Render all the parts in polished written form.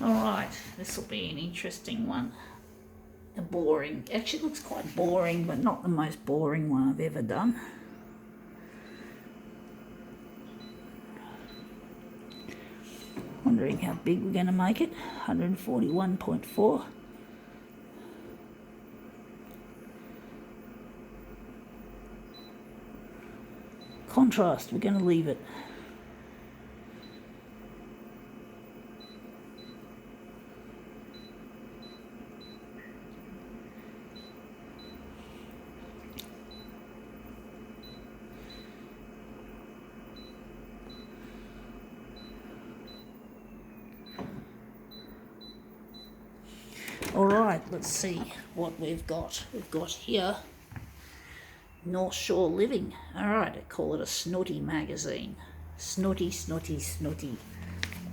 Alright, this will be an interesting one. Actually looks quite boring, but not the most boring one I've ever done. Wondering how big we're going to make it. 141.4. Contrast, we're going to leave it. Alright, let's see what we've got. We've got here North Shore Living. Alright, I call it a Snooty magazine. Snooty, snooty, snooty.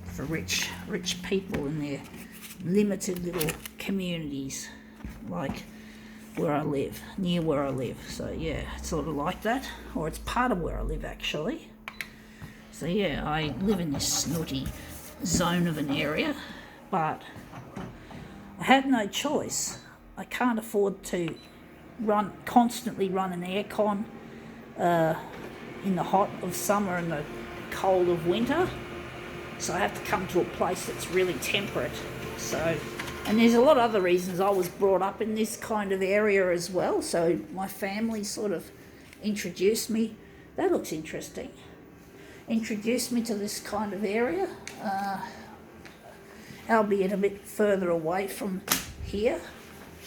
For rich people in their limited little communities, like where I live, near where I live. So yeah, it's sort of like that, or it's part of where I live actually. So yeah, I live in this snooty zone of an area, but I had no choice. I can't afford to constantly run an aircon in the hot of summer and the cold of winter. So I have to come to a place that's really temperate. So, and there's a lot of other reasons. I was brought up in this kind of area as well. So my family sort of introduced me. That looks interesting. Introduced me to this kind of area. Albeit a bit further away from here.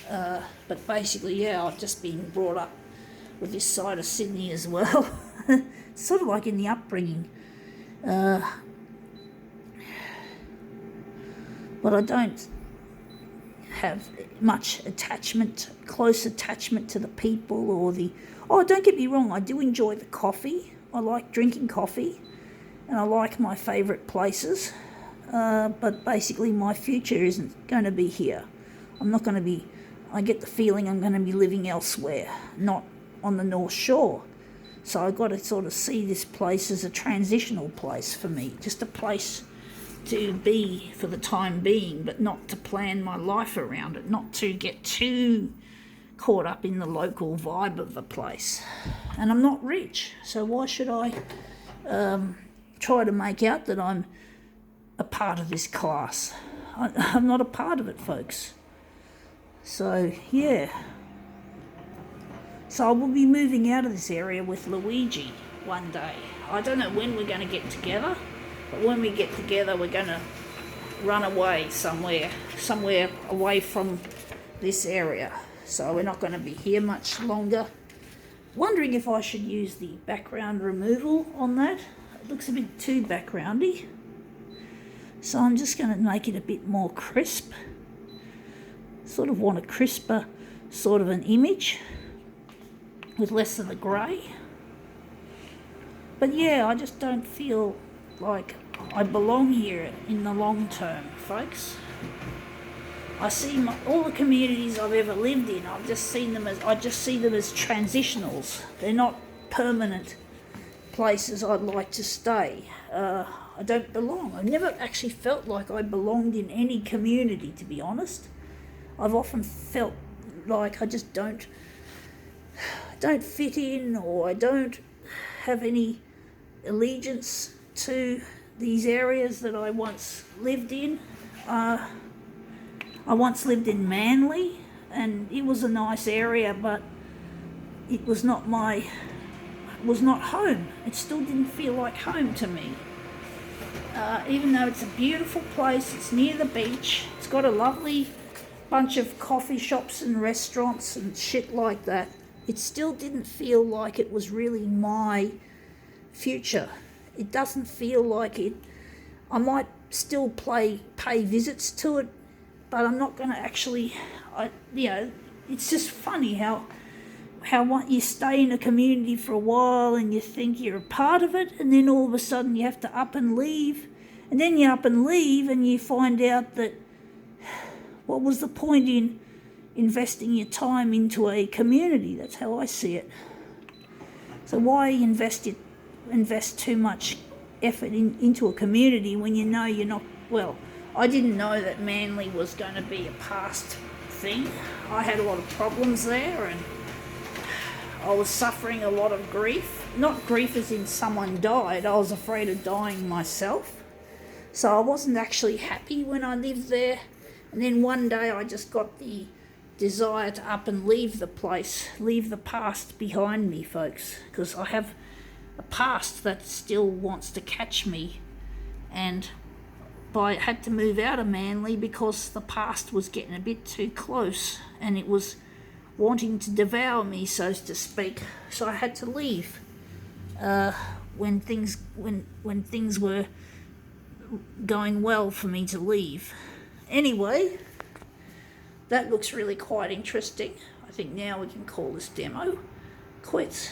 But basically, yeah, I've just been brought up with this side of Sydney as well. It's sort of like in the upbringing. But I don't have much close attachment to the people or the... Oh, don't get me wrong, I do enjoy the coffee. I like drinking coffee and I like my favourite places. But basically my future isn't going to be here. I'm not going to be... I get the feeling I'm going to be living elsewhere, not on the North Shore. So I've got to sort of see this place as a transitional place for me, just a place to be for the time being, but not to plan my life around it, not to get too caught up in the local vibe of the place. And I'm not rich, so why should I try to make out that I'm a part of this class? I'm not a part of it, folks. So, yeah. So I will be moving out of this area with Luigi one day. I don't know when we're going to get together, but when we get together, we're going to run away somewhere away from this area. So we're not going to be here much longer. Wondering if I should use the background removal on that. It looks a bit too backgroundy. So I'm just going to make it a bit more crisp. Sort of want a crisper sort of an image with less of the grey. But yeah, I just don't feel like I belong here in the long term, folks. I see all the communities I've ever lived in, I just see them as transitionals. They're not permanent places I'd like to stay. I don't belong. I've never actually felt like I belonged in any community, to be honest. I've often felt like I just don't fit in, or I don't have any allegiance to these areas that I once lived in. I once lived in Manly, and it was a nice area, but it was not home. It still didn't feel like home to me. Even though it's a beautiful place, it's near the beach, it's got a lovely bunch of coffee shops and restaurants and shit like that, it still didn't feel like it was really my future. It doesn't feel like it. I might still pay visits to it, but I'm not going to actually, it's just funny how you stay in a community for a while and you think you're a part of it, and then all of a sudden you have to up and leave, and then you up and leave and you find out that what was the point in investing your time into a community? That's how I see it. So why invest too much effort into a community when you know you're not, well, I didn't know that Manly was going to be a past thing. I had a lot of problems there, and I was suffering a lot of grief. Not grief as in someone died, I was afraid of dying myself. So I wasn't actually happy when I lived there. And then one day I just got the desire to up and leave the place, leave the past behind me, folks, because I have a past that still wants to catch me. And I had to move out of Manly because the past was getting a bit too close and it was wanting to devour me, so to speak. So I had to leave when things were going well for me to leave. Anyway, that looks really quite interesting. I think now we can call this demo quits.